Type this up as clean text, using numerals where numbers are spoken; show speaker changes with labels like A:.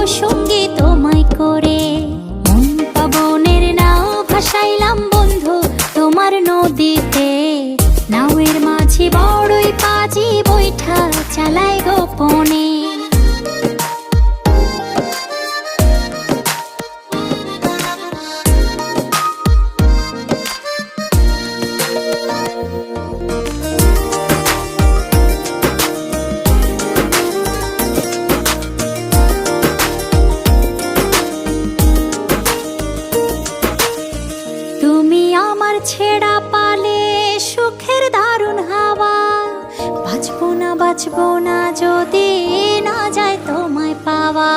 A: সঙ্গী তোমায় করে। মন পাবনের নাও ভাসাইলাম বন্ধু তোমার নদীতে। নাওয়ের মাঝি বড়ই পাজি বৈঠা চালাই গোপনে। তুমি আমার ছেঁড়া পালে সুখের দারুণ হাওয়া। বাঁচবো না যদি না যায় তোমায় পাওয়া।